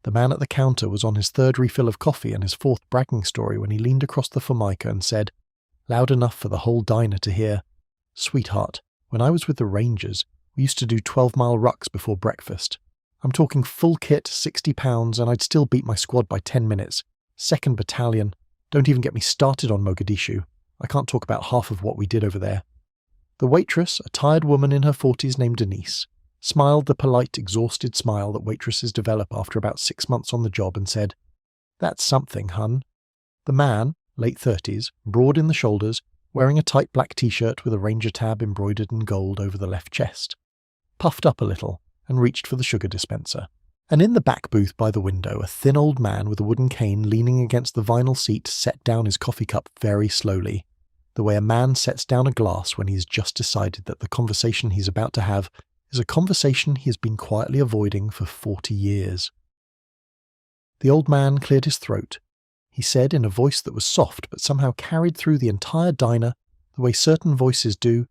The man at the counter was on his third refill of coffee and his fourth bragging story when he leaned across the Formica and said, loud enough for the whole diner to hear, "Sweetheart, when I was with the Rangers, we used to do 12-mile rucks before breakfast. I'm talking full kit, 60 pounds, and I'd still beat my squad by 10 minutes. 2nd Battalion. Don't even get me started on Mogadishu. I can't talk about half of what we did over there." The waitress, a tired woman in her 40s named Denise, smiled the polite, exhausted smile that waitresses develop after about 6 months on the job and said, "That's something, hun." The man, late 30s, broad in the shoulders, wearing a tight black t-shirt with a Ranger tab embroidered in gold over the left chest, puffed up a little and reached for the sugar dispenser. And in the back booth by the window, a thin old man with a wooden cane leaning against the vinyl seat set down his coffee cup very slowly, the way a man sets down a glass when he's just decided that the conversation he's about to have is a conversation he has been quietly avoiding for 40 years. The old man cleared his throat. He said in a voice that was soft but somehow carried through the entire diner the way certain voices do,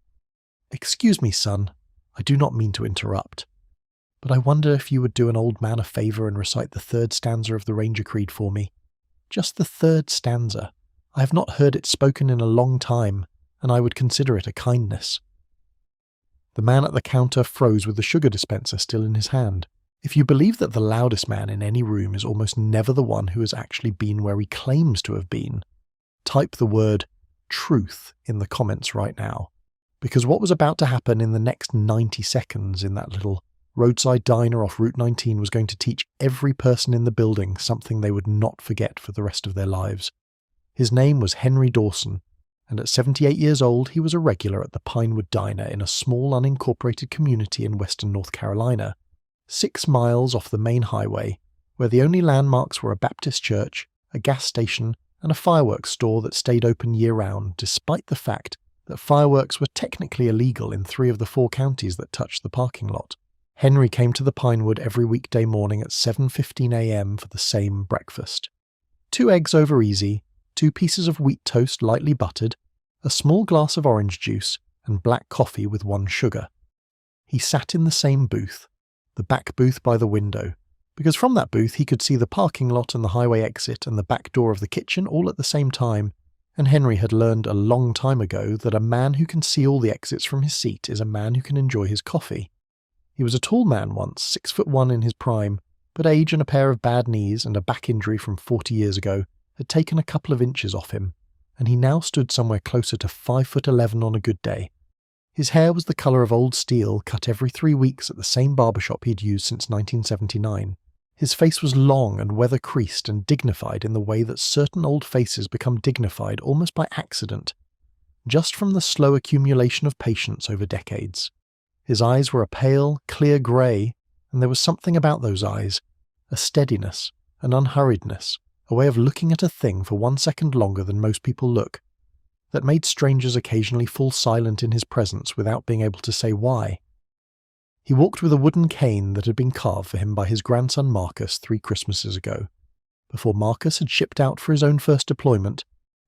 "Excuse me, son, I do not mean to interrupt, but I wonder if you would do an old man a favour and recite the 3rd stanza of the Ranger Creed for me. Just the 3rd stanza. I have not heard it spoken in a long time, and I would consider it a kindness." The man at the counter froze with the sugar dispenser still in his hand. If you believe that the loudest man in any room is almost never the one who has actually been where he claims to have been, type the word truth in the comments right now. Because what was about to happen in the next 90 seconds in that little roadside diner off Route 19 was going to teach every person in the building something they would not forget for the rest of their lives. His name was Henry Dawson, and at 78 years old he was a regular at the Pinewood Diner in a small unincorporated community in western North Carolina, 6 miles off the main highway, where the only landmarks were a Baptist church, a gas station, and a fireworks store that stayed open year-round, despite the fact that fireworks were technically illegal in 3 of the 4 counties that touched the parking lot. Henry came to the Pinewood every weekday morning at 7:15 a.m. for the same breakfast. 2 eggs over easy, 2 pieces of wheat toast lightly buttered, a small glass of orange juice, and black coffee with 1 sugar. He sat in the same booth, the back booth by the window, because from that booth he could see the parking lot and the highway exit and the back door of the kitchen all at the same time, and Henry had learned a long time ago that a man who can see all the exits from his seat is a man who can enjoy his coffee. He was a tall man once, 6'1" in his prime, but age and a pair of bad knees and a back injury from 40 years ago had taken a couple of inches off him, and he now stood somewhere closer to 5'11" on a good day. His hair was the colour of old steel, cut every 3 weeks at the same barbershop he'd used since 1979. His face was long and weather-creased and dignified in the way that certain old faces become dignified almost by accident, just from the slow accumulation of patience over decades. His eyes were a pale, clear grey, and there was something about those eyes, a steadiness, an unhurriedness, a way of looking at a thing for 1 second longer than most people look, that made strangers occasionally fall silent in his presence without being able to say why. He walked with a wooden cane that had been carved for him by his grandson Marcus 3 Christmases ago, before Marcus had shipped out for his own first deployment,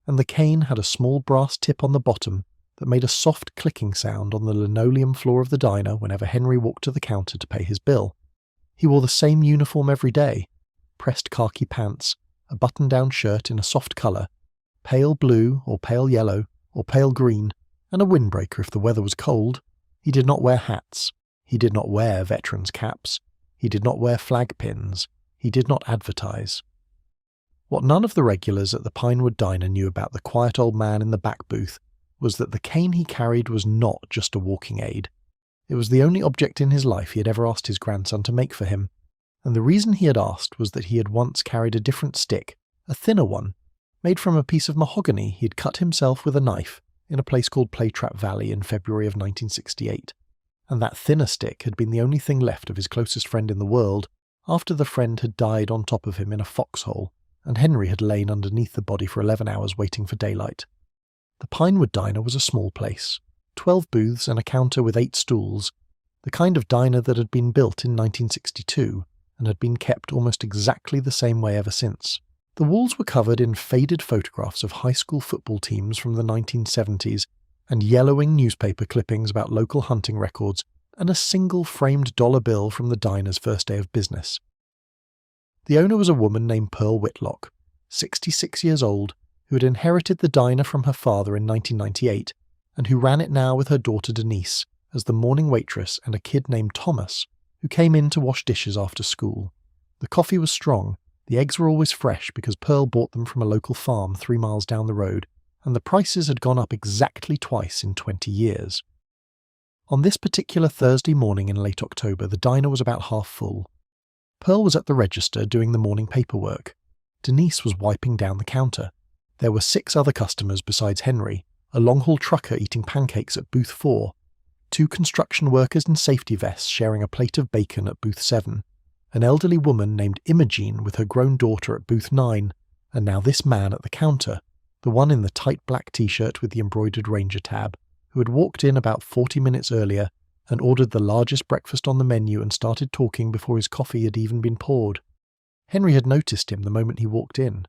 and the cane had a small brass tip on the bottom that made a soft clicking sound on the linoleum floor of the diner whenever Henry walked to the counter to pay his bill. He wore the same uniform every day, pressed khaki pants, a button-down shirt in a soft colour, pale blue or pale yellow or pale green, and a windbreaker if the weather was cold. He did not wear hats. He did not wear veterans' caps. He did not wear flag pins. He did not advertise. What none of the regulars at the Pinewood Diner knew about the quiet old man in the back booth was that the cane he carried was not just a walking aid. It was the only object in his life he had ever asked his grandson to make for him, and the reason he had asked was that he had once carried a different stick, a thinner one, made from a piece of mahogany he had cut himself with a knife in a place called Playtrap Valley in February of 1968, and that thinner stick had been the only thing left of his closest friend in the world after the friend had died on top of him in a foxhole, and Henry had lain underneath the body for 11 hours waiting for daylight. The Pinewood Diner was a small place, 12 booths and a counter with 8 stools, the kind of diner that had been built in 1962 and had been kept almost exactly the same way ever since. The walls were covered in faded photographs of high school football teams from the 1970s and yellowing newspaper clippings about local hunting records and a single framed dollar bill from the diner's first day of business. The owner was a woman named Pearl Whitlock, 66 years old, who had inherited the diner from her father in 1998 and who ran it now with her daughter Denise as the morning waitress and a kid named Thomas, who came in to wash dishes after school. The coffee was strong, the eggs were always fresh because Pearl bought them from a local farm 3 miles down the road, and the prices had gone up exactly twice in 20 years. On this particular Thursday morning in late October, the diner was about half full. Pearl was at the register doing the morning paperwork. Denise was wiping down the counter. There were 6 other customers besides Henry, a long-haul trucker eating pancakes at booth 4, 2 construction workers in safety vests sharing a plate of bacon at booth 7, an elderly woman named Imogene with her grown daughter at booth 9, and now this man at the counter, the one in the tight black t-shirt with the embroidered Ranger tab, who had walked in about 40 minutes earlier and ordered the largest breakfast on the menu and started talking before his coffee had even been poured. Henry had noticed him the moment he walked in.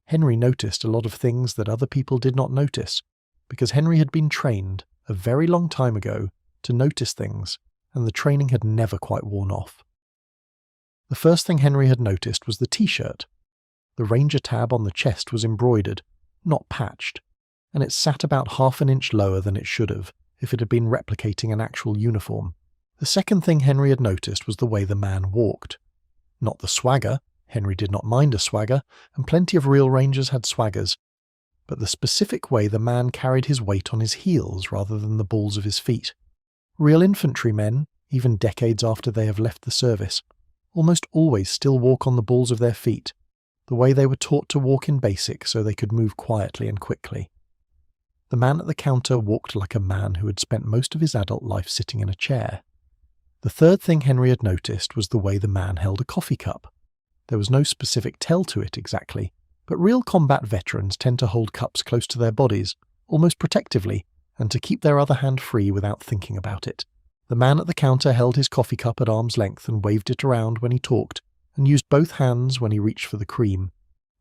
Henry noticed a lot of things that other people did not notice, because Henry had been trained, a very long time ago, to notice things, and the training had never quite worn off. The first thing Henry had noticed was the t-shirt. The Ranger tab on the chest was embroidered, not patched, and it sat about half an inch lower than it should have if it had been replicating an actual uniform. The second thing Henry had noticed was the way the man walked. Not the swagger, Henry did not mind a swagger, and plenty of real Rangers had swaggers, but the specific way the man carried his weight on his heels rather than the balls of his feet. Real infantrymen, even decades after they have left the service, almost always still walk on the balls of their feet, the way they were taught to walk in basic so they could move quietly and quickly. The man at the counter walked like a man who had spent most of his adult life sitting in a chair. The third thing Henry had noticed was the way the man held a coffee cup. There was no specific tell to it exactly, but real combat veterans tend to hold cups close to their bodies, almost protectively, and to keep their other hand free without thinking about it. The man at the counter held his coffee cup at arm's length and waved it around when he talked, and used both hands when he reached for the cream.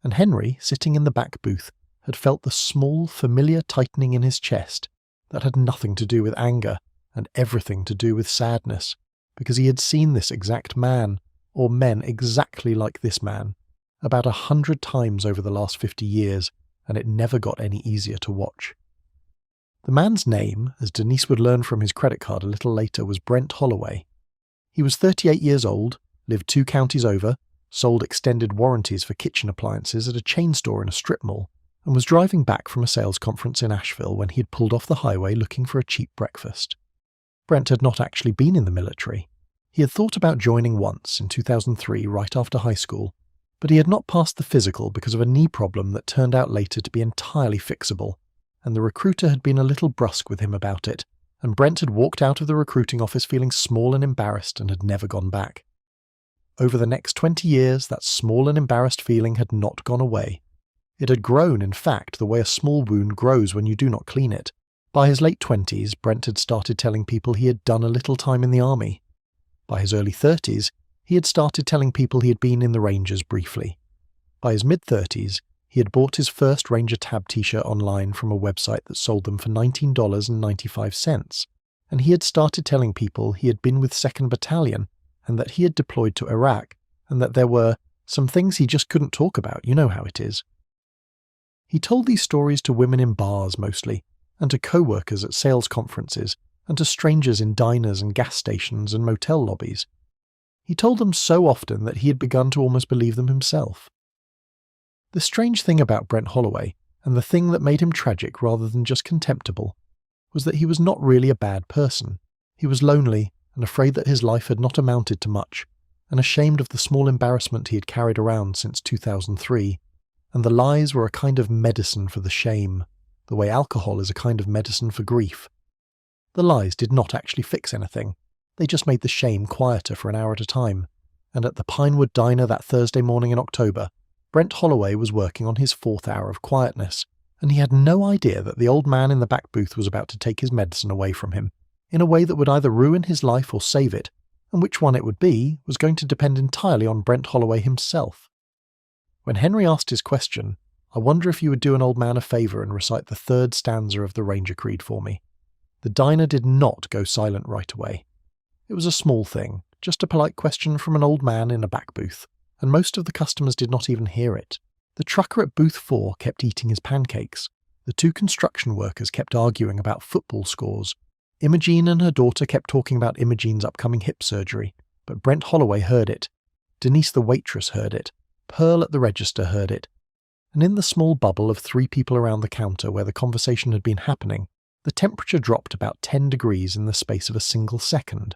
And Henry, sitting in the back booth, had felt the small, familiar tightening in his chest that had nothing to do with anger and everything to do with sadness, because he had seen this exact man, or men exactly like this man, about 100 times over the last 50 years, and it never got any easier to watch. The man's name, as Denise would learn from his credit card a little later, was Brent Holloway. He was 38 years old, lived 2 counties over, sold extended warranties for kitchen appliances at a chain store in a strip mall, and was driving back from a sales conference in Asheville when he had pulled off the highway looking for a cheap breakfast. Brent had not actually been in the military. He had thought about joining once, in 2003, right after high school, but he had not passed the physical because of a knee problem that turned out later to be entirely fixable, and the recruiter had been a little brusque with him about it, and Brent had walked out of the recruiting office feeling small and embarrassed and had never gone back. Over the next 20 years, that small and embarrassed feeling had not gone away. It had grown, in fact, the way a small wound grows when you do not clean it. By his late 20s, Brent had started telling people he had done a little time in the army. By his early 30s, he had started telling people he had been in the Rangers briefly. By his mid-30s, he had bought his first Ranger tab t-shirt online from a website that sold them for $19.95, and he had started telling people he had been with 2nd Battalion, and that he had deployed to Iraq, and that there were some things he just couldn't talk about, you know how it is. He told these stories to women in bars mostly, and to co-workers at sales conferences, and to strangers in diners and gas stations and motel lobbies. He told them so often that he had begun to almost believe them himself. The strange thing about Brent Holloway, and the thing that made him tragic rather than just contemptible, was that he was not really a bad person. He was lonely and afraid that his life had not amounted to much, and ashamed of the small embarrassment he had carried around since 2003, and the lies were a kind of medicine for the shame, the way alcohol is a kind of medicine for grief. The lies did not actually fix anything, they just made the shame quieter for an hour at a time, and at the Pinewood Diner that Thursday morning in October, Brent Holloway was working on his 4th hour of quietness, and he had no idea that the old man in the back booth was about to take his medicine away from him, in a way that would either ruin his life or save it, and which one it would be was going to depend entirely on Brent Holloway himself. When Henry asked his question, "I wonder if you would do an old man a favour and recite the 3rd stanza of the Ranger Creed for me," the diner did not go silent right away. It was a small thing, just a polite question from an old man in a back booth, and most of the customers did not even hear it. The trucker at booth 4 kept eating his pancakes. The 2 construction workers kept arguing about football scores. Imogene and her daughter kept talking about Imogene's upcoming hip surgery, but Brent Holloway heard it. Denise the waitress heard it. Pearl at the register heard it. And in the small bubble of 3 people around the counter where the conversation had been happening, the temperature dropped about 10 degrees in the space of a single second.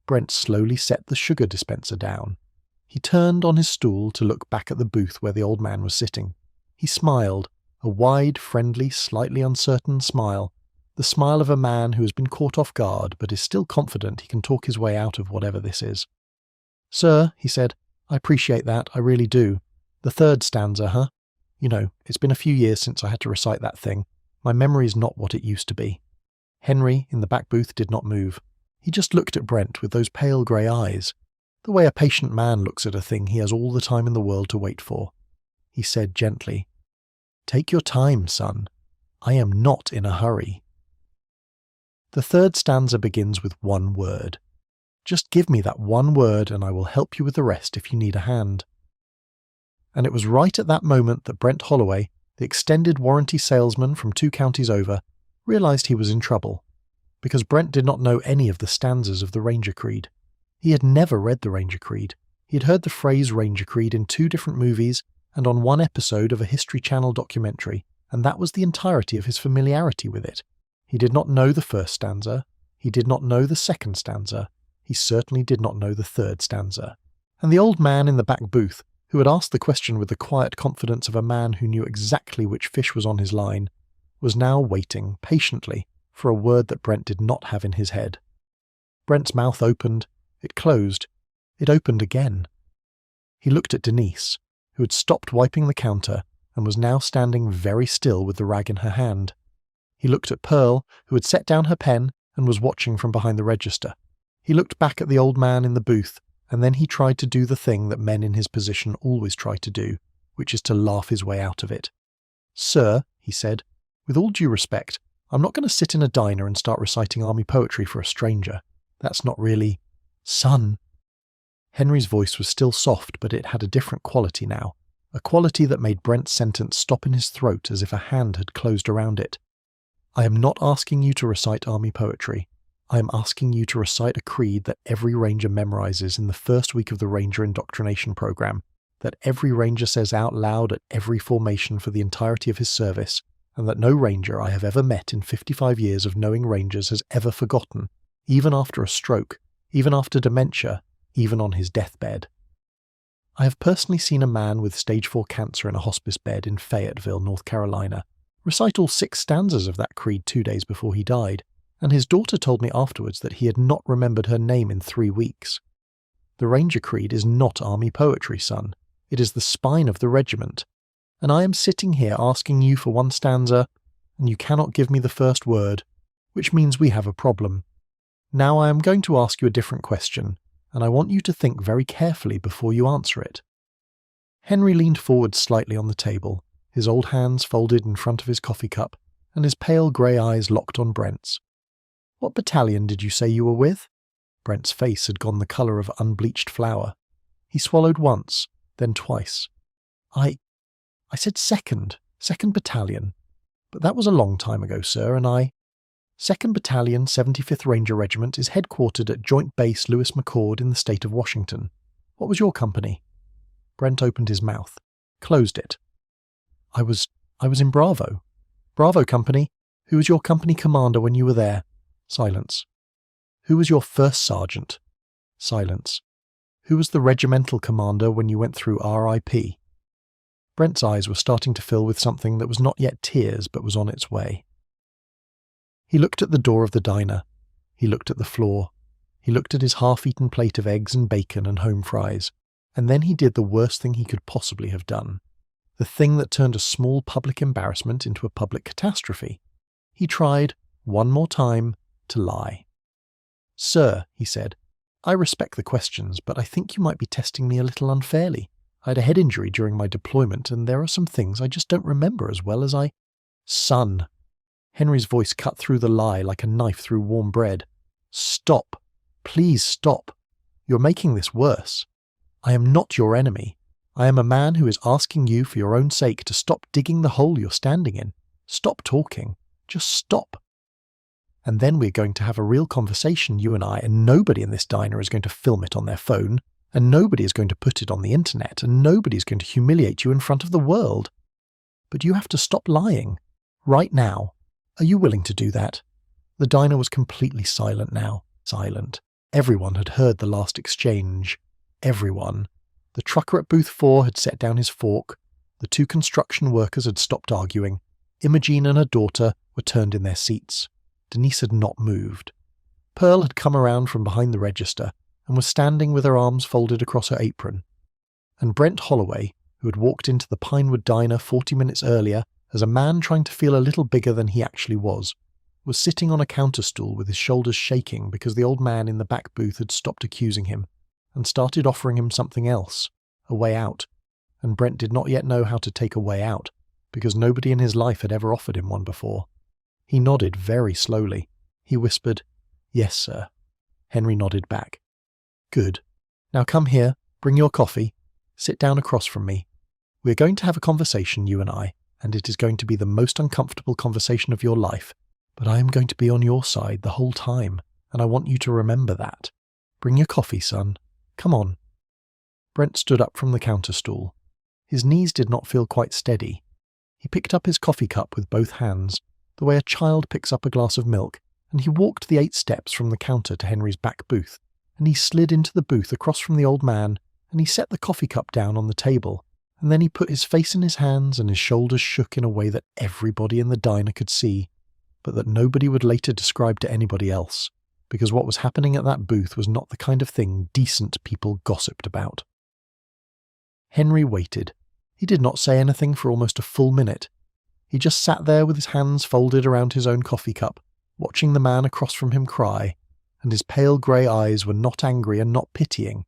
Brent slowly set the sugar dispenser down. He turned on his stool to look back at the booth where the old man was sitting. He smiled, a wide, friendly, slightly uncertain smile, the smile of a man who has been caught off guard but is still confident he can talk his way out of whatever this is. "Sir," he said, "I appreciate that, I really do. The 3rd stanza, huh? You know, it's been a few years since I had to recite that thing. My memory's not what it used to be." Henry, in the back booth, did not move. He just looked at Brent with those pale grey eyes, the way a patient man looks at a thing he has all the time in the world to wait for. He said gently, "Take your time, son. I am not in a hurry." The 3rd stanza begins with one word. Just give me that one word and I will help you with the rest if you need a hand. And it was right at that moment that Brent Holloway, the extended warranty salesman from 2 counties over, realized he was in trouble, because Brent did not know any of the stanzas of the Ranger Creed. He had never read the Ranger Creed. He had heard the phrase Ranger Creed in 2 different movies and on 1 episode of a History Channel documentary, and that was the entirety of his familiarity with it. He did not know the 1st stanza. He did not know the 2nd stanza. He certainly did not know the 3rd stanza. And the old man in the back booth, who had asked the question with the quiet confidence of a man who knew exactly which fish was on his line, was now waiting, patiently, for a word that Brent did not have in his head. Brent's mouth opened, it closed, it opened again. He looked at Denise, who had stopped wiping the counter and was now standing very still with the rag in her hand. He looked at Pearl, who had set down her pen and was watching from behind the register. He looked back at the old man in the booth, and then he tried to do the thing that men in his position always try to do, which is to laugh his way out of it. "Sir," he said, "with all due respect, I'm not going to sit in a diner and start reciting army poetry for a stranger. That's not really... Son." Henry's voice was still soft, but it had a different quality now, a quality that made Brent's sentence stop in his throat as if a hand had closed around it. "I am not asking you to recite army poetry. I am asking you to recite a creed that every ranger memorizes in the first week of the ranger indoctrination program, that every ranger says out loud at every formation for the entirety of his service, and that no ranger I have ever met in 55 years of knowing rangers has ever forgotten, even after a stroke, even after dementia, even on his deathbed. I have personally seen a man with stage 4 cancer in a hospice bed in Fayetteville, North Carolina, recite all 6 stanzas of that creed 2 days before he died, and his daughter told me afterwards that he had not remembered her name in 3 weeks. The Ranger Creed is not army poetry, son. It is the spine of the regiment. And I am sitting here asking you for 1 stanza, and you cannot give me the first word, which means we have a problem. Now I am going to ask you a different question, and I want you to think very carefully before you answer it." Henry leaned forward slightly on the table, his old hands folded in front of his coffee cup, and his pale grey eyes locked on Brent's. "What battalion did you say you were with?" Brent's face had gone the colour of unbleached flour. He swallowed once, then twice. I said second battalion. But that was a long time ago, sir, and 2nd Battalion, 75th Ranger Regiment is headquartered at Joint Base Lewis McChord in the state of Washington. What was your company?" Brent opened his mouth, closed it. I was in Bravo. Bravo Company. Who was your company commander when you were there?" Silence. "Who was your first sergeant?" Silence. "Who was the regimental commander when you went through RIP?" Brent's eyes were starting to fill with something that was not yet tears but was on its way. He looked at the door of the diner. He looked at the floor. He looked at his half-eaten plate of eggs and bacon and home fries. And then he did the worst thing he could possibly have done. The thing that turned a small public embarrassment into a public catastrophe. He tried, one more time, to lie. "Sir," he said, "I respect the questions, but I think you might be testing me a little unfairly. I had a head injury during my deployment, and there are some things I just don't remember as well as I—" "Son." Henry's voice cut through the lie like a knife through warm bread. "Stop. Please stop. You're making this worse. I am not your enemy. I am a man who is asking you for your own sake to stop digging the hole you're standing in. Stop talking. Just stop. And then we're going to have a real conversation, you and I, and nobody in this diner is going to film it on their phone, and nobody is going to put it on the internet, and nobody is going to humiliate you in front of the world. But you have to stop lying. Right now. Are you willing to do that? The diner was completely silent now. Silent. Everyone had heard the last exchange. Everyone. The trucker at booth 4 had set down his fork. The 2 construction workers had stopped arguing. Imogene and her daughter were turned in their seats. Denise had not moved. Pearl had come around from behind the register and was standing with her arms folded across her apron. And Brent Holloway, who had walked into the Pinewood Diner 40 minutes earlier as a man trying to feel a little bigger than he actually was sitting on a counter stool with his shoulders shaking because the old man in the back booth had stopped accusing him and started offering him something else, a way out, and Brent did not yet know how to take a way out because nobody in his life had ever offered him one before. He nodded very slowly. He whispered, "Yes, sir." Henry nodded back. "Good. Now come here, bring your coffee, sit down across from me. We are going to have a conversation, you and I, and it is going to be the most uncomfortable conversation of your life, but I am going to be on your side the whole time, and I want you to remember that. Bring your coffee, son. Come on." Brent stood up from the counter stool. His knees did not feel quite steady. He picked up his coffee cup with both hands, the way a child picks up a glass of milk, and he walked the 8 steps from the counter to Henry's back booth, and he slid into the booth across from the old man, and he set the coffee cup down on the table, and then he put his face in his hands and his shoulders shook in a way that everybody in the diner could see, but that nobody would later describe to anybody else, because what was happening at that booth was not the kind of thing decent people gossiped about. Henry waited. He did not say anything for almost a full minute. He just sat there with his hands folded around his own coffee cup, watching the man across from him cry, and his pale grey eyes were not angry and not pitying.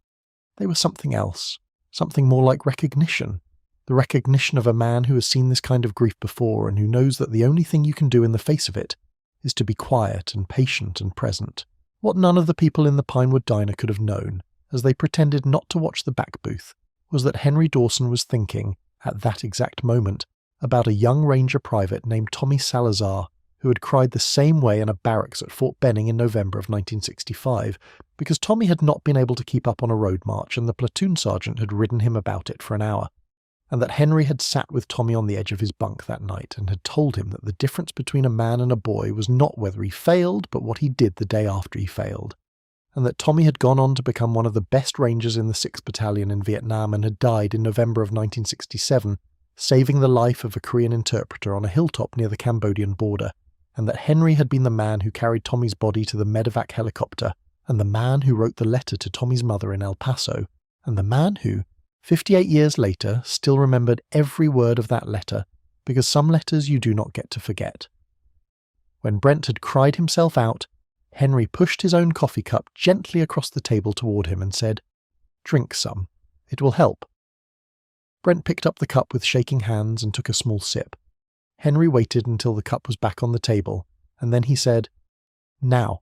They were something else, something more like recognition. The recognition of a man who has seen this kind of grief before and who knows that the only thing you can do in the face of it is to be quiet and patient and present. What none of the people in the Pinewood Diner could have known, as they pretended not to watch the back booth, was that Henry Dawson was thinking, at that exact moment, about a young Ranger private named Tommy Salazar, who had cried the same way in a barracks at Fort Benning in November of 1965, because Tommy had not been able to keep up on a road march and the platoon sergeant had ridden him about it for an hour, and that Henry had sat with Tommy on the edge of his bunk that night and had told him that the difference between a man and a boy was not whether he failed, but what he did the day after he failed, and that Tommy had gone on to become one of the best Rangers in the 6th Battalion in Vietnam and had died in November of 1967, saving the life of a Korean interpreter on a hilltop near the Cambodian border, and that Henry had been the man who carried Tommy's body to the medevac helicopter, and the man who wrote the letter to Tommy's mother in El Paso, and the man who, 58 years later, still remembered every word of that letter, because some letters you do not get to forget. When Brent had cried himself out, Henry pushed his own coffee cup gently across the table toward him and said, "Drink some. It will help." Brent picked up the cup with shaking hands and took a small sip. Henry waited until the cup was back on the table, and then he said, "Now,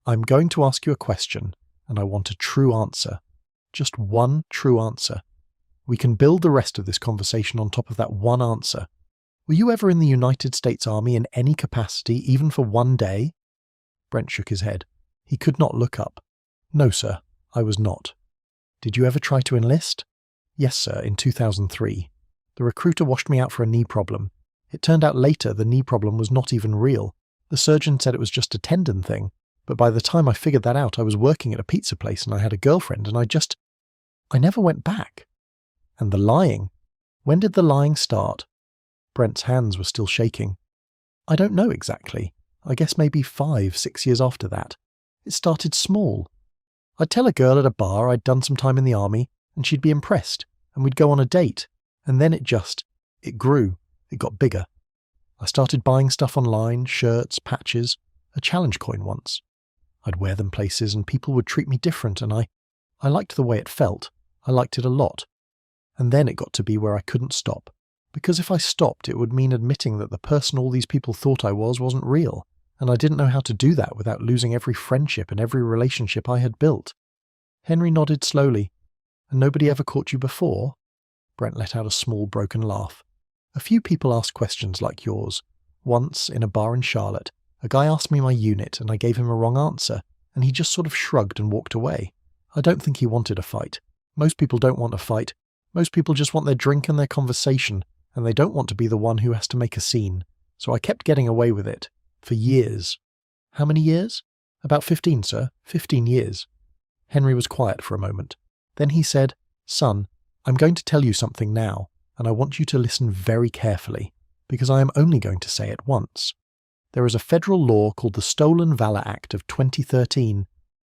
I'm going to ask you a question, and I want a true answer. Just one true answer. We can build the rest of this conversation on top of that one answer. Were you ever in the United States Army in any capacity, even for one day?" Brent shook his head. He could not look up. "No, sir, I was not." "Did you ever try to enlist?" "Yes, sir, in 2003. The recruiter washed me out for a knee problem. It turned out later the knee problem was not even real. The surgeon said it was just a tendon thing, but by the time I figured that out I was working at a pizza place and I had a girlfriend and I never went back." "And the lying? When did the lying start?" Brent's hands were still shaking. "I don't know exactly. I guess maybe 5-6 years after that. It started small. I'd tell a girl at a bar I'd done some time in the army, and she'd be impressed, and we'd go on a date, and then it grew. It got bigger. I started buying stuff online, shirts, patches, a challenge coin once. I'd wear them places and people would treat me different, and I liked the way it felt. I liked it a lot. And then it got to be where I couldn't stop, because if I stopped it would mean admitting that the person all these people thought I was wasn't real, and I didn't know how to do that without losing every friendship and every relationship I had built." Henry nodded slowly. And nobody ever caught you before? Brent let out a small, broken laugh. A few people ask questions like yours. Once, in a bar in Charlotte, a guy asked me my unit and I gave him a wrong answer, and he just sort of shrugged and walked away. I don't think he wanted a fight. Most people don't want a fight. Most people just want their drink and their conversation, and they don't want to be the one who has to make a scene. So I kept getting away with it. For years. How many years? About 15, sir. 15 years. Henry was quiet for a moment. Then he said, "Son, I'm going to tell you something now, and I want you to listen very carefully, because I am only going to say it once. There is a federal law called the Stolen Valor Act of 2013.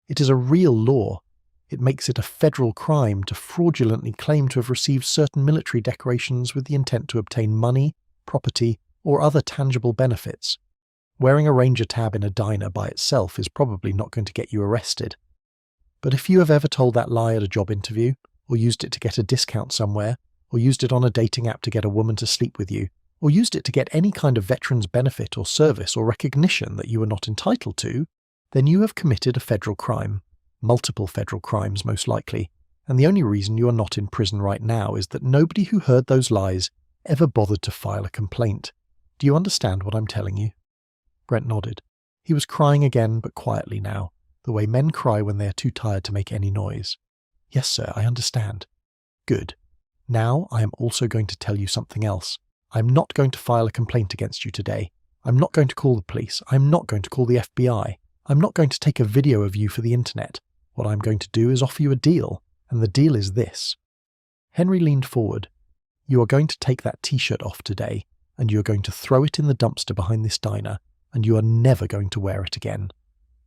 It is a real law. It makes it a federal crime to fraudulently claim to have received certain military decorations with the intent to obtain money, property, or other tangible benefits. Wearing a Ranger tab in a diner by itself is probably not going to get you arrested. But if you have ever told that lie at a job interview, or used it to get a discount somewhere, or used it on a dating app to get a woman to sleep with you, or used it to get any kind of veteran's benefit or service or recognition that you were not entitled to, then you have committed a federal crime. Multiple federal crimes, most likely. And the only reason you are not in prison right now is that nobody who heard those lies ever bothered to file a complaint. Do you understand what I'm telling you?" Brent nodded. He was crying again, but quietly now, the way men cry when they are too tired to make any noise. "Yes, sir, I understand." "Good. Now I am also going to tell you something else. I'm not going to file a complaint against you today. I'm not going to call the police. I'm not going to call the FBI. I'm not going to take a video of you for the internet. What I'm going to do is offer you a deal, and the deal is this." Henry leaned forward. "You are going to take that t-shirt off today, and you are going to throw it in the dumpster behind this diner, and you are never going to wear it again.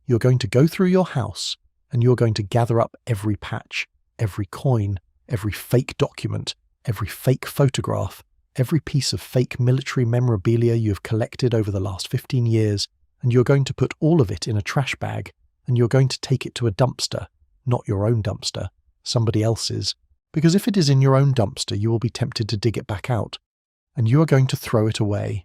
You're going to go through your house, and you're going to gather up every patch, every coin, every fake document, every fake photograph, every piece of fake military memorabilia you have collected over the last 15 years, and you're going to put all of it in a trash bag, and you're going to take it to a dumpster, not your own dumpster, somebody else's, because if it is in your own dumpster, you will be tempted to dig it back out, and you are going to throw it away.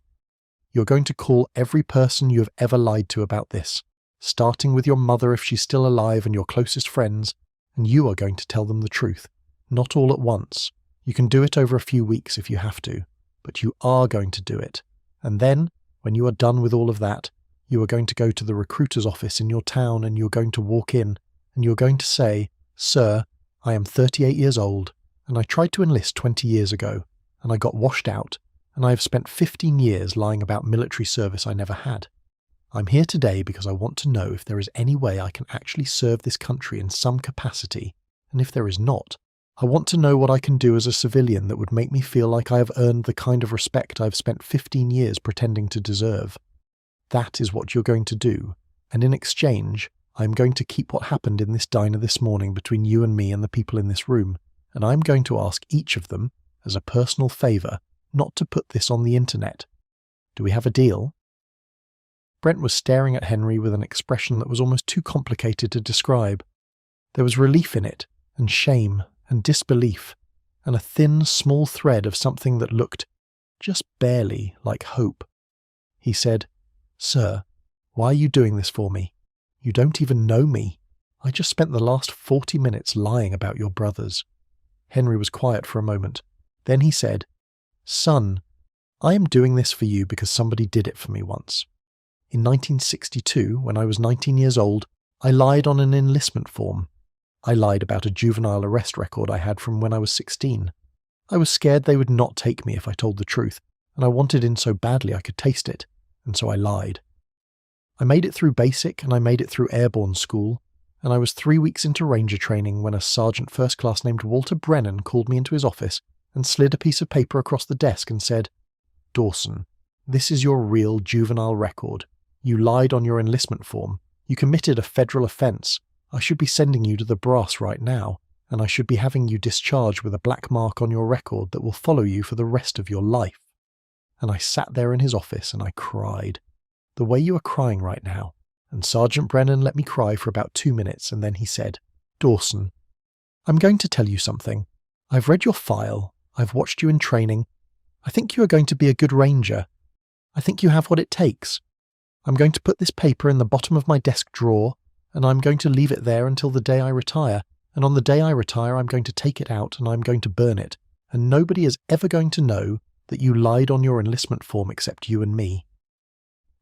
You're going to call every person you have ever lied to about this, starting with your mother if she's still alive and your closest friends, and you are going to tell them the truth, not all at once. You can do it over a few weeks if you have to, but you are going to do it. And then, when you are done with all of that, you are going to go to the recruiter's office in your town and you're going to walk in and you're going to say, 'Sir, I am 38 years old and I tried to enlist 20 years ago and I got washed out and I have spent 15 years lying about military service I never had. I'm here today because I want to know if there is any way I can actually serve this country in some capacity, and if there is not, I want to know what I can do as a civilian that would make me feel like I have earned the kind of respect I've spent 15 years pretending to deserve. That is what you're going to do, and in exchange, I'm going to keep what happened in this diner this morning between you and me and the people in this room, and I'm going to ask each of them, as a personal favour, not to put this on the internet. Do we have a deal?" Brent was staring at Henry with an expression that was almost too complicated to describe. There was relief in it, and shame, and disbelief, and a thin, small thread of something that looked, just barely, like hope. He said, "Sir, why are you doing this for me? You don't even know me. I just spent the last 40 minutes lying about your brothers." Henry was quiet for a moment. Then he said, "Son, I am doing this for you because somebody did it for me once. In 1962, when I was 19 years old, I lied on an enlistment form. I lied about a juvenile arrest record I had from when I was 16. I was scared they would not take me if I told the truth, and I wanted in so badly I could taste it, and so I lied. I made it through basic and I made it through airborne school, and I was 3 weeks into ranger training when a sergeant first class named Walter Brennan called me into his office and slid a piece of paper across the desk and said, 'Dawson, this is your real juvenile record. You lied on your enlistment form. You committed a federal offence. I should be sending you to the brass right now, and I should be having you discharged with a black mark on your record that will follow you for the rest of your life.' And I sat there in his office and I cried, the way you are crying right now, and Sergeant Brennan let me cry for about 2 minutes, and then he said, 'Dawson, I'm going to tell you something. I've read your file. I've watched you in training. I think you are going to be a good ranger. I think you have what it takes. I'm going to put this paper in the bottom of my desk drawer, and I'm going to leave it there until the day I retire, and on the day I retire I'm going to take it out and I'm going to burn it, and nobody is ever going to know that you lied on your enlistment form except you and me.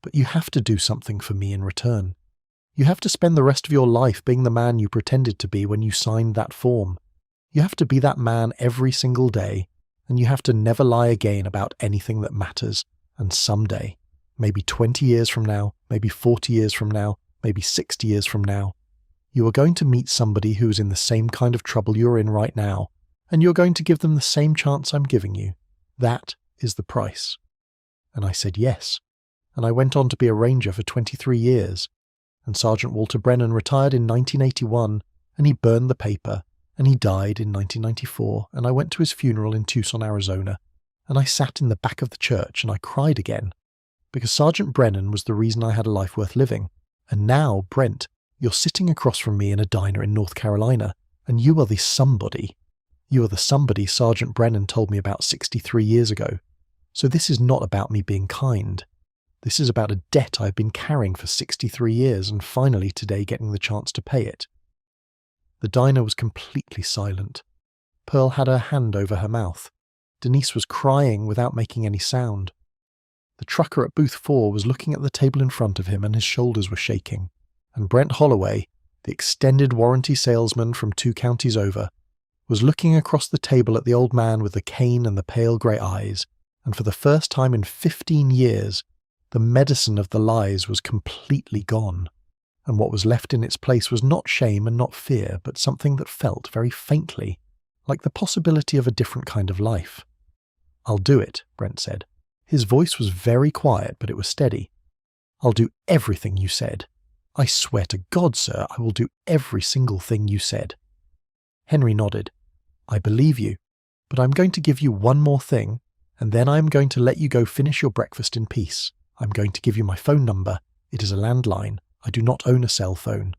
But you have to do something for me in return. You have to spend the rest of your life being the man you pretended to be when you signed that form. You have to be that man every single day, and you have to never lie again about anything that matters. And someday, maybe 20 years from now, maybe 40 years from now, maybe 60 years from now, you are going to meet somebody who is in the same kind of trouble you're in right now, and you're going to give them the same chance I'm giving you. That is the price. And I said yes, and I went on to be a ranger for 23 years, and Sergeant Walter Brennan retired in 1981, and he burned the paper, and he died in 1994, and I went to his funeral in Tucson, Arizona, and I sat in the back of the church and I cried again, because Sergeant Brennan was the reason I had a life worth living. And now, Brent, you're sitting across from me in a diner in North Carolina, and you are the somebody. You are the somebody Sergeant Brennan told me about 63 years ago. So this is not about me being kind. This is about a debt I've been carrying for 63 years and finally today getting the chance to pay it. The diner was completely silent. Pearl had her hand over her mouth. Denise was crying without making any sound. The trucker at booth 4 was looking at the table in front of him and his shoulders were shaking. And Brent Holloway, the extended warranty salesman from 2 counties over, was looking across the table at the old man with the cane and the pale grey eyes, and for the first time in 15 years, the medicine of the lies was completely gone, and what was left in its place was not shame and not fear, but something that felt very faintly like the possibility of a different kind of life. "I'll do it," Brent said. His voice was very quiet, but it was steady. "I'll do everything you said. I swear to God, sir, I will do every single thing you said." Henry nodded. "I believe you, but I'm going to give you one more thing, and then I am going to let you go finish your breakfast in peace. I'm going to give you my phone number. It is a landline. I do not own a cell phone.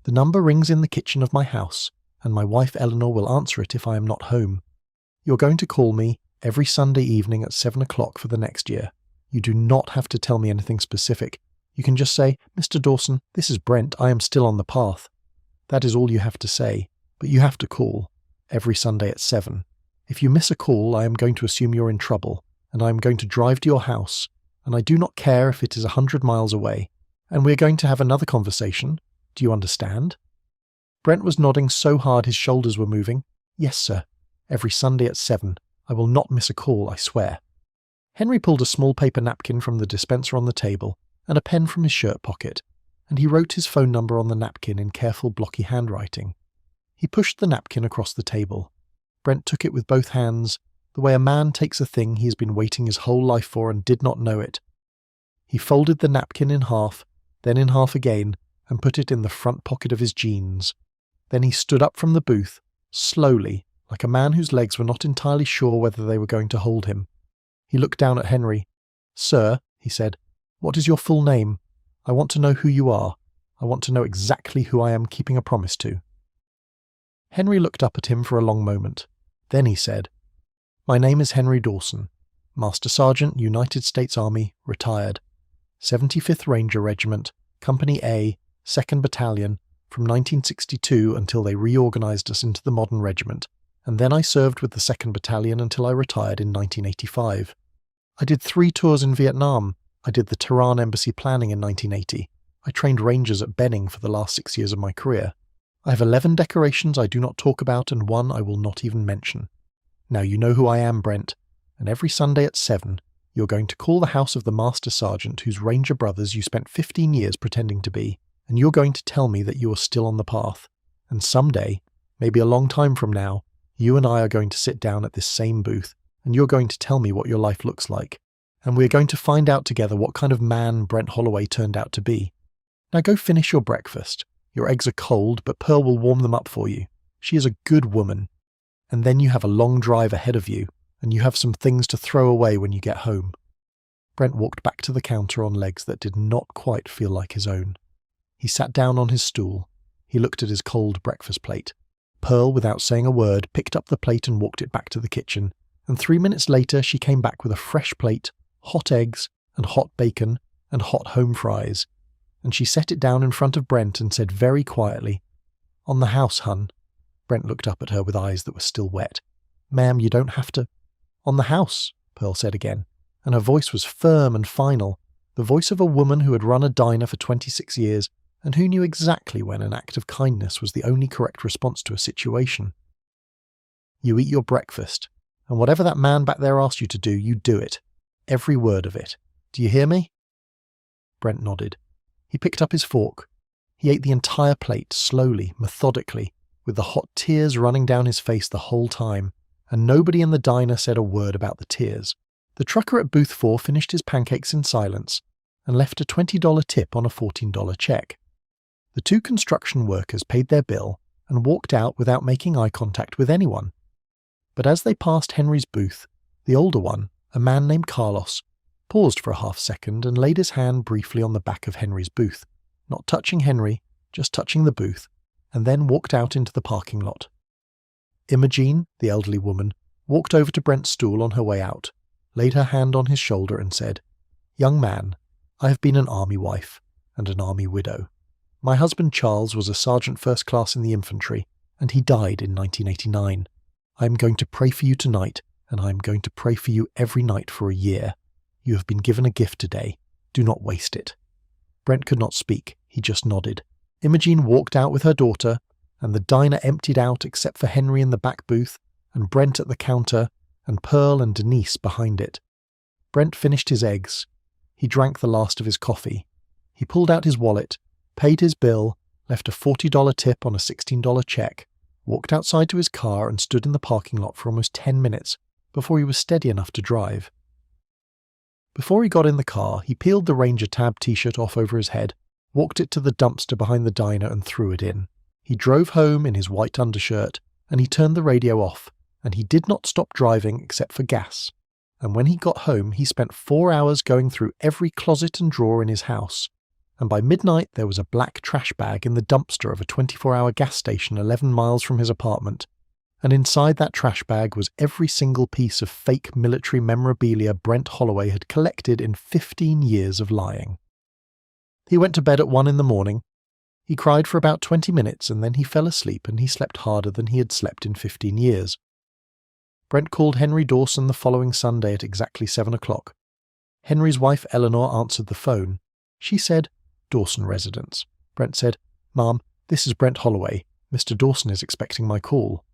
The number rings in the kitchen of my house, and my wife Eleanor will answer it if I am not home. You're going to call me every Sunday evening at 7 o'clock for the next year. You do not have to tell me anything specific. You can just say, 'Mr. Dawson, this is Brent. I am still on the path.' That is all you have to say, but you have to call every Sunday at 7. If you miss a call, I am going to assume you're in trouble, and I am going to drive to your house, and I do not care if it is 100 miles away, and we are going to have another conversation. Do you understand?" Brent was nodding so hard his shoulders were moving. "Yes, sir. Every Sunday at 7. I will not miss a call, I swear." Henry pulled a small paper napkin from the dispenser on the table and a pen from his shirt pocket, and he wrote his phone number on the napkin in careful blocky handwriting. He pushed the napkin across the table. Brent took it with both hands, the way a man takes a thing he has been waiting his whole life for and did not know it. He folded the napkin in half, then in half again, and put it in the front pocket of his jeans. Then he stood up from the booth, slowly, like a man whose legs were not entirely sure whether they were going to hold him. He looked down at Henry. "Sir," he said, "what is your full name? I want to know who you are. I want to know exactly who I am keeping a promise to." Henry looked up at him for a long moment. Then he said, "My name is Henry Dawson, Master Sergeant, United States Army, retired. 75th Ranger Regiment, Company A, 2nd Battalion, from 1962 until they reorganized us into the modern regiment, and then I served with the 2nd Battalion until I retired in 1985. I did 3 tours in Vietnam. I did the Tehran Embassy planning in 1980. I trained rangers at Benning for the last 6 years of my career. I have 11 decorations I do not talk about and 1 I will not even mention. Now you know who I am, Brent, and every Sunday at 7, you're going to call the house of the Master Sergeant whose Ranger brothers you spent 15 years pretending to be, and you're going to tell me that you are still on the path. And someday, maybe a long time from now, you and I are going to sit down at this same booth, and you're going to tell me what your life looks like. And we're going to find out together what kind of man Brent Holloway turned out to be. Now go finish your breakfast. Your eggs are cold, but Pearl will warm them up for you. She is a good woman. And then you have a long drive ahead of you, and you have some things to throw away when you get home." Brent walked back to the counter on legs that did not quite feel like his own. He sat down on his stool. He looked at his cold breakfast plate. Pearl, without saying a word, picked up the plate and walked it back to the kitchen, and 3 minutes later she came back with a fresh plate, hot eggs, and hot bacon, and hot home fries, and she set it down in front of Brent and said very quietly, "On the house, hun. Brent looked up at her with eyes that were still wet. "Ma'am, you don't have to." "On the house," Pearl said again, and her voice was firm and final, the voice of a woman who had run a diner for 26 years and who knew exactly when an act of kindness was the only correct response to a situation. "You eat your breakfast, and whatever that man back there asked you to do, you do it. Every word of it. Do you hear me?" Brent nodded. He picked up his fork. He ate the entire plate, slowly, methodically, with the hot tears running down his face the whole time, and nobody in the diner said a word about the tears. The trucker at booth 4 finished his pancakes in silence and left a $20 tip on a $14 check. The 2 construction workers paid their bill and walked out without making eye contact with anyone. But as they passed Henry's booth, the older one, a man named Carlos, paused for a half-second and laid his hand briefly on the back of Henry's booth, not touching Henry, just touching the booth, and then walked out into the parking lot. Imogene, the elderly woman, walked over to Brent's stool on her way out, laid her hand on his shoulder and said, "Young man, I have been an army wife and an army widow. My husband Charles was a sergeant first class in the infantry, and he died in 1989. I am going to pray for you tonight, and I am going to pray for you every night for a year. You have been given a gift today. Do not waste it." Brent could not speak. He just nodded. Imogene walked out with her daughter, and the diner emptied out except for Henry in the back booth, and Brent at the counter, and Pearl and Denise behind it. Brent finished his eggs. He drank the last of his coffee. He pulled out his wallet, paid his bill, left a $40 tip on a $16 check, walked outside to his car and stood in the parking lot for almost 10 minutes before he was steady enough to drive. Before he got in the car, he peeled the Ranger Tab t-shirt off over his head, walked it to the dumpster behind the diner and threw it in. He drove home in his white undershirt, and he turned the radio off, and he did not stop driving except for gas. And when he got home, he spent 4 hours going through every closet and drawer in his house. And by midnight, there was a black trash bag in the dumpster of a 24-hour gas station 11 miles from his apartment. And inside that trash bag was every single piece of fake military memorabilia Brent Holloway had collected in 15 years of lying. He went to bed at 1 in the morning. He cried for about 20 minutes and then he fell asleep and he slept harder than he had slept in 15 years. Brent called Henry Dawson the following Sunday at exactly 7 o'clock. Henry's wife Eleanor answered the phone. She said, "Dawson residence." Brent said, "Ma'am, this is Brent Holloway. Mr. Dawson is expecting my call."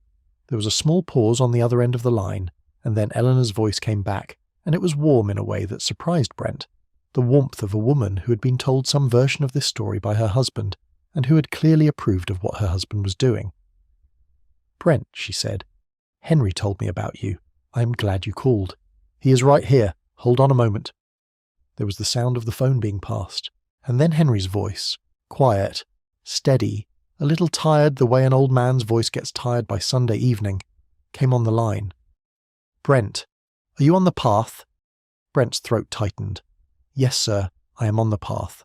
There was a small pause on the other end of the line, and then Eleanor's voice came back, and it was warm in a way that surprised Brent. The warmth of a woman who had been told some version of this story by her husband, and who had clearly approved of what her husband was doing. "Brent," she said, "Henry told me about you. I am glad you called. He is right here. Hold on a moment." There was the sound of the phone being passed, and then Henry's voice, quiet, steady, a little tired the way an old man's voice gets tired by Sunday evening, came on the line. "Brent, are you on the path?" Brent's throat tightened. "Yes, sir, I am on the path.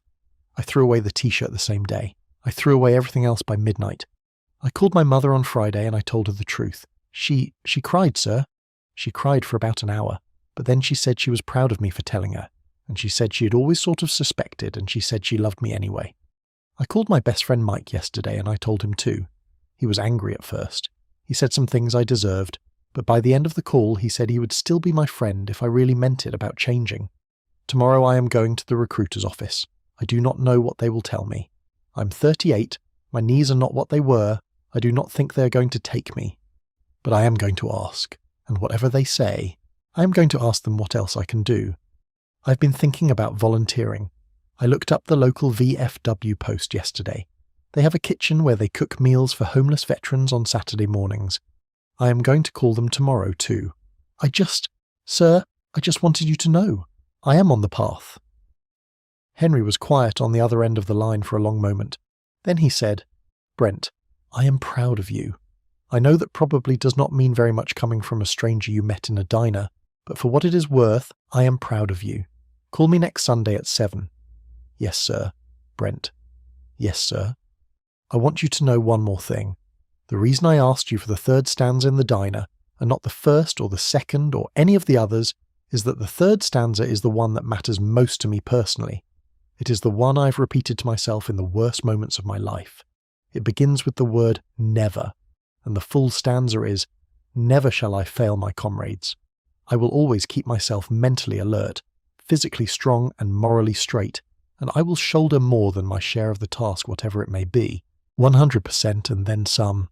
I threw away the t-shirt the same day. I threw away everything else by midnight. I called my mother on Friday and I told her the truth. She cried, sir. She cried for about an hour, but then she said she was proud of me for telling her, and she said she had always sort of suspected, and she said she loved me anyway. I called my best friend Mike yesterday and I told him too. He was angry at first. He said some things I deserved, but by the end of the call he said he would still be my friend if I really meant it about changing. Tomorrow I am going to the recruiter's office. I do not know what they will tell me. I'm 38, my knees are not what they were, I do not think they are going to take me. But I am going to ask, and whatever they say, I am going to ask them what else I can do. I've been thinking about volunteering. I looked up the local VFW post yesterday. They have a kitchen where they cook meals for homeless veterans on Saturday mornings. I am going to call them tomorrow too. Sir, I just wanted you to know. I am on the path." Henry was quiet on the other end of the line for a long moment. Then he said, "Brent, I am proud of you. I know that probably does not mean very much coming from a stranger you met in a diner, but for what it is worth, I am proud of you. Call me next Sunday at 7. "Yes, sir." Brent, "Yes, sir. I want you to know one more thing. The reason I asked you for the third stanza in the diner, and not the first or the second or any of the others, is that the third stanza is the one that matters most to me personally. It is the one I've repeated to myself in the worst moments of my life. It begins with the word never, and the full stanza is, "Never shall I fail my comrades. I will always keep myself mentally alert, physically strong and morally straight, and I will shoulder more than my share of the task, whatever it may be, 100% and then some."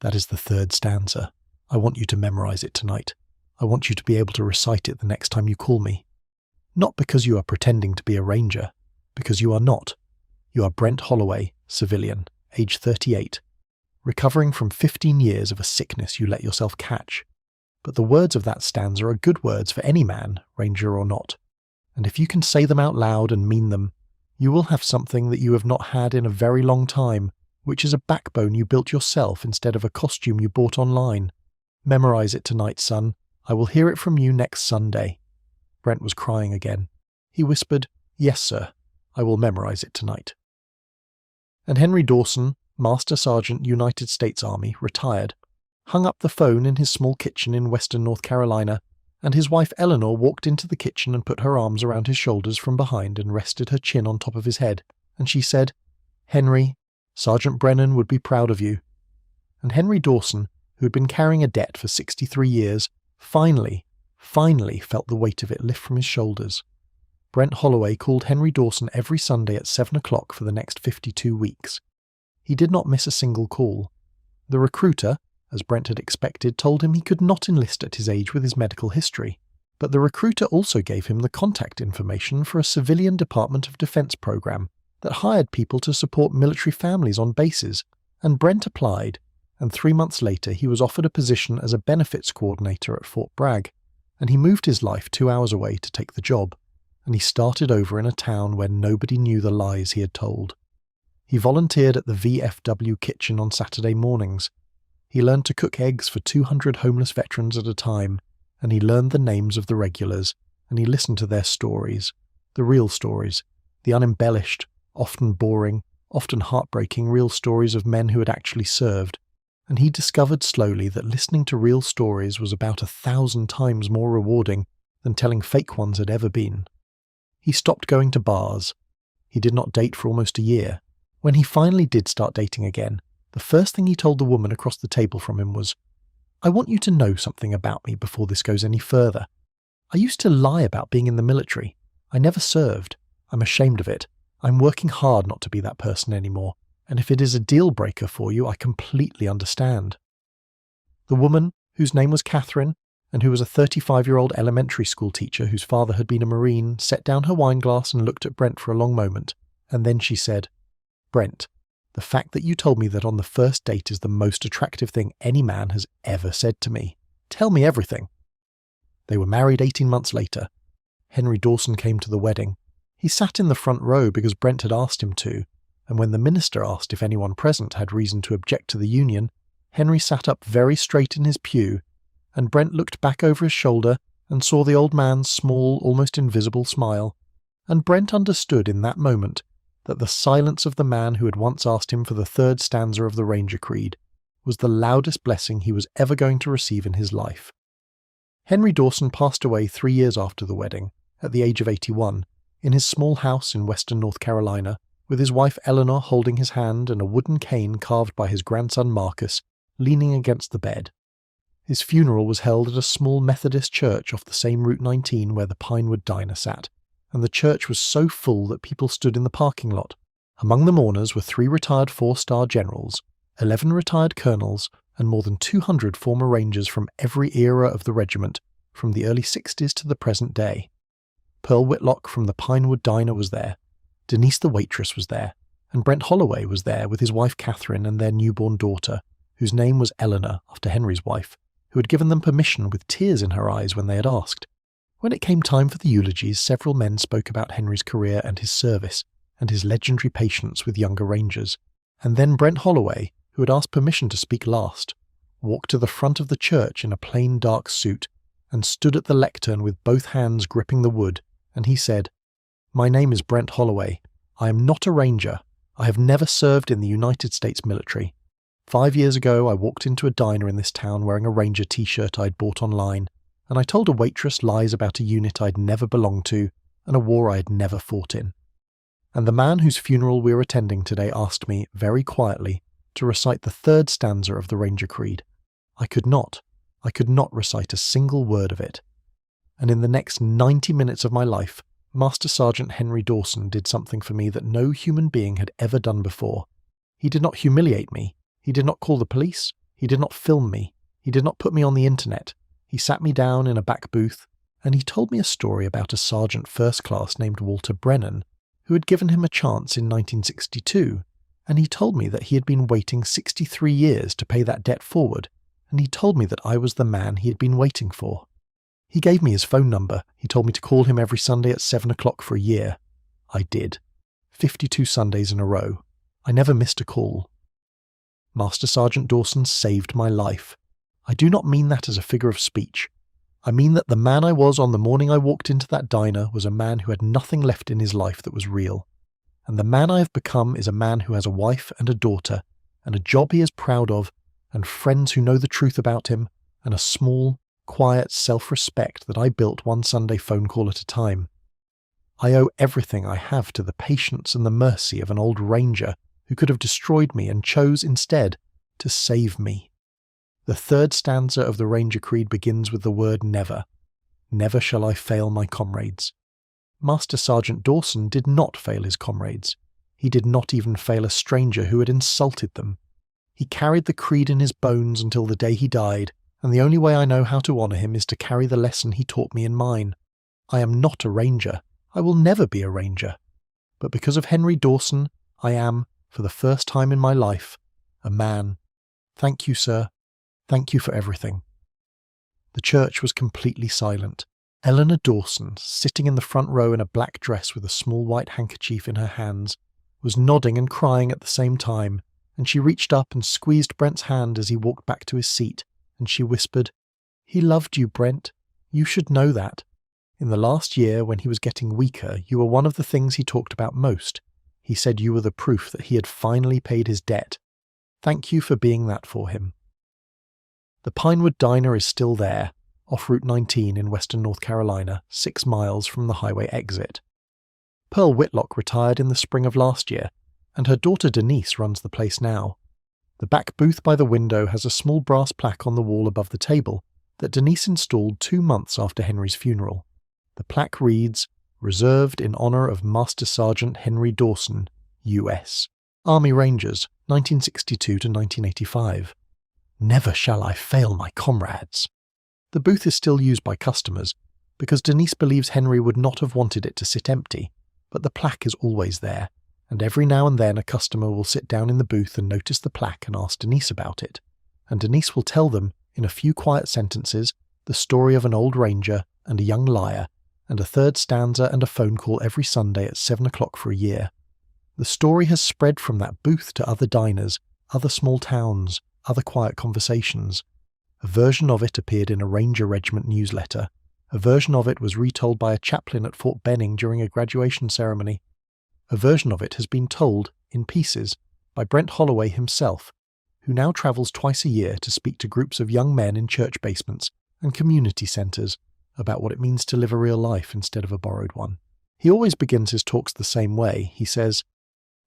That is the third stanza. I want you to memorize it tonight. I want you to be able to recite it the next time you call me. Not because you are pretending to be a ranger, because you are not. You are Brent Holloway, civilian, age 38, recovering from 15 years of a sickness you let yourself catch. But the words of that stanza are good words for any man, ranger or not. And if you can say them out loud and mean them, you will have something that you have not had in a very long time, which is a backbone you built yourself instead of a costume you bought online. Memorize it tonight, son. I will hear it from you next Sunday. Brent was crying again. He whispered, "Yes, sir. I will memorize it tonight." And Henry Dawson, Master Sergeant, United States Army, retired, hung up the phone in his small kitchen in western North Carolina, and his wife Eleanor walked into the kitchen and put her arms around his shoulders from behind and rested her chin on top of his head, and she said, "Henry, Sergeant Brennan would be proud of you." And Henry Dawson, who had been carrying a debt for 63 years, finally felt the weight of it lift from his shoulders. Brent Holloway called Henry Dawson every Sunday at 7 o'clock for the next 52 weeks. He did not miss a single call. The recruiter, as Brent had expected, told him he could not enlist at his age with his medical history, but the recruiter also gave him the contact information for a civilian Department of Defense program that hired people to support military families on bases, and Brent applied, and 3 months later he was offered a position as a benefits coordinator at Fort Bragg, and he moved his life 2 hours away to take the job, and he started over in a town where nobody knew the lies he had told. He volunteered at the VFW kitchen on Saturday mornings. He learned to cook eggs for 200 homeless veterans at a time, and he learned the names of the regulars, and he listened to their stories, the real stories, the unembellished, often boring, often heartbreaking real stories of men who had actually served, and he discovered slowly that listening to real stories was about 1,000 times more rewarding than telling fake ones had ever been. He stopped going to bars. He did not date for almost a year. When he finally did start dating again, the first thing he told the woman across the table from him was, "I want you to know something about me before this goes any further. I used to lie about being in the military. I never served. I'm ashamed of it. I'm working hard not to be that person anymore. And if it is a deal breaker for you, I completely understand." The woman, whose name was Catherine, and who was a 35-year-old elementary school teacher whose father had been a Marine, set down her wineglass and looked at Brent for a long moment, and then she said, "Brent, the fact that you told me that on the first date is the most attractive thing any man has ever said to me. Tell me everything." They were married 18 months later. Henry Dawson came to the wedding. He sat in the front row because Brent had asked him to, and when the minister asked if anyone present had reason to object to the union, Henry sat up very straight in his pew, and Brent looked back over his shoulder and saw the old man's small, almost invisible smile, and Brent understood in that moment that the silence of the man who had once asked him for the third stanza of the Ranger Creed was the loudest blessing he was ever going to receive in his life. Henry Dawson passed away 3 years after the wedding, at the age of 81, in his small house in western North Carolina, with his wife Eleanor holding his hand and a wooden cane carved by his grandson Marcus leaning against the bed. His funeral was held at a small Methodist church off the same Route 19 where the Pinewood Diner sat, and the church was so full that people stood in the parking lot. Among the mourners were 3 retired 4-star generals, 11 retired colonels, and more than 200 former Rangers from every era of the regiment, from the early 60s to the present day. Pearl Whitlock from the Pinewood Diner was there, Denise the waitress was there, and Brent Holloway was there with his wife Catherine and their newborn daughter, whose name was Eleanor, after Henry's wife, who had given them permission with tears in her eyes when they had asked. When it came time for the eulogies, several men spoke about Henry's career and his service, and his legendary patience with younger Rangers, and then Brent Holloway, who had asked permission to speak last, walked to the front of the church in a plain dark suit, and stood at the lectern with both hands gripping the wood, and he said, "My name is Brent Holloway. I am not a Ranger. I have never served in the United States military. 5 years ago I walked into a diner in this town wearing a Ranger t-shirt I'd bought online, and I told a waitress lies about a unit I'd never belonged to and a war I had never fought in. And the man whose funeral we're attending today asked me, very quietly, to recite the third stanza of the Ranger Creed. I could not recite a single word of it. And in the next 90 minutes of my life, Master Sergeant Henry Dawson did something for me that no human being had ever done before. He did not humiliate me. He did not call the police. He did not film me. He did not put me on the internet. He sat me down in a back booth, and he told me a story about a sergeant first class named Walter Brennan, who had given him a chance in 1962, and he told me that he had been waiting 63 years to pay that debt forward, and he told me that I was the man he had been waiting for. He gave me his phone number. He told me to call him every Sunday at 7 o'clock for a year. I did. 52 Sundays in a row. I never missed a call. Master Sergeant Dawson saved my life. I do not mean that as a figure of speech. I mean that the man I was on the morning I walked into that diner was a man who had nothing left in his life that was real. And the man I have become is a man who has a wife and a daughter, and a job he is proud of, and friends who know the truth about him, and a small, quiet self-respect that I built one Sunday phone call at a time. I owe everything I have to the patience and the mercy of an old ranger who could have destroyed me and chose instead to save me. The third stanza of the Ranger Creed begins with the word never. Never shall I fail my comrades. Master Sergeant Dawson did not fail his comrades. He did not even fail a stranger who had insulted them. He carried the creed in his bones until the day he died, and the only way I know how to honour him is to carry the lesson he taught me in mine. I am not a ranger. I will never be a ranger. But because of Henry Dawson, I am, for the first time in my life, a man. Thank you, sir. Thank you for everything. The church was completely silent. Eleanor Dawson, sitting in the front row in a black dress with a small white handkerchief in her hands, was nodding and crying at the same time, and she reached up and squeezed Brent's hand as he walked back to his seat, and she whispered, "He loved you, Brent. You should know that. In the last year, when he was getting weaker, you were one of the things he talked about most. He said you were the proof that he had finally paid his debt. Thank you for being that for him." The Pinewood Diner is still there, off Route 19 in western North Carolina, 6 miles from the highway exit. Pearl Whitlock retired in the spring of last year, and her daughter Denise runs the place now. The back booth by the window has a small brass plaque on the wall above the table that Denise installed 2 months after Henry's funeral. The plaque reads, "Reserved in honour of Master Sergeant Henry Dawson, U.S. Army Rangers, 1962 to 1985. Never shall I fail my comrades." The booth is still used by customers, because Denise believes Henry would not have wanted it to sit empty, but the plaque is always there, and every now and then a customer will sit down in the booth and notice the plaque and ask Denise about it, and Denise will tell them, in a few quiet sentences, the story of an old ranger and a young liar, and a third stanza and a phone call every Sunday at 7 o'clock for a year. The story has spread from that booth to other diners, other small towns, other quiet conversations. A version of it appeared in a Ranger Regiment newsletter. A version of it was retold by a chaplain at Fort Benning during a graduation ceremony. A version of it has been told, in pieces, by Brent Holloway himself, who now travels twice a year to speak to groups of young men in church basements and community centres about what it means to live a real life instead of a borrowed one. He always begins his talks the same way. He says,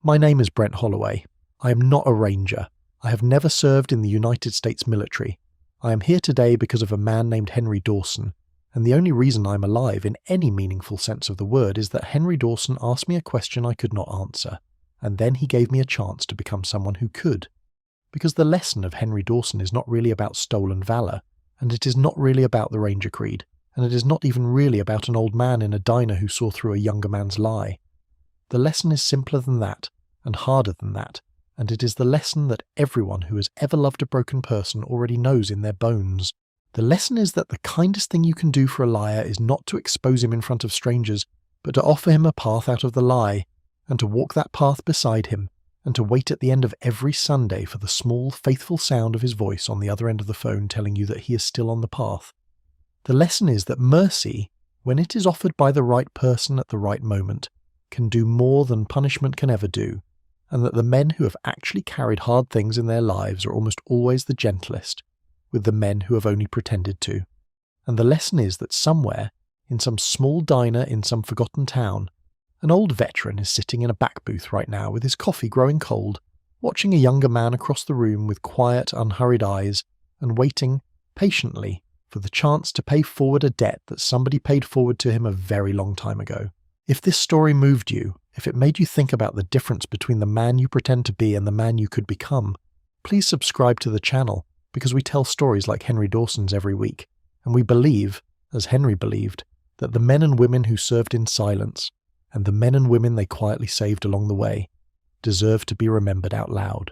"My name is Brent Holloway. I am not a ranger. I have never served in the United States military. I am here today because of a man named Henry Dawson, and the only reason I'm alive in any meaningful sense of the word is that Henry Dawson asked me a question I could not answer, and then he gave me a chance to become someone who could. Because the lesson of Henry Dawson is not really about stolen valour, and it is not really about the Ranger Creed, and it is not even really about an old man in a diner who saw through a younger man's lie. The lesson is simpler than that, and harder than that, and it is the lesson that everyone who has ever loved a broken person already knows in their bones. The lesson is that the kindest thing you can do for a liar is not to expose him in front of strangers, but to offer him a path out of the lie, and to walk that path beside him, and to wait at the end of every Sunday for the small, faithful sound of his voice on the other end of the phone telling you that he is still on the path. The lesson is that mercy, when it is offered by the right person at the right moment, can do more than punishment can ever do, and that the men who have actually carried hard things in their lives are almost always the gentlest, with the men who have only pretended to. And the lesson is that somewhere, in some small diner in some forgotten town, an old veteran is sitting in a back booth right now with his coffee growing cold, watching a younger man across the room with quiet, unhurried eyes and waiting patiently for the chance to pay forward a debt that somebody paid forward to him a very long time ago. If this story moved you, if it made you think about the difference between the man you pretend to be and the man you could become, please subscribe to the channel, because we tell stories like Henry Dawson's every week, and we believe, as Henry believed, that the men and women who served in silence, and the men and women they quietly saved along the way, deserve to be remembered out loud.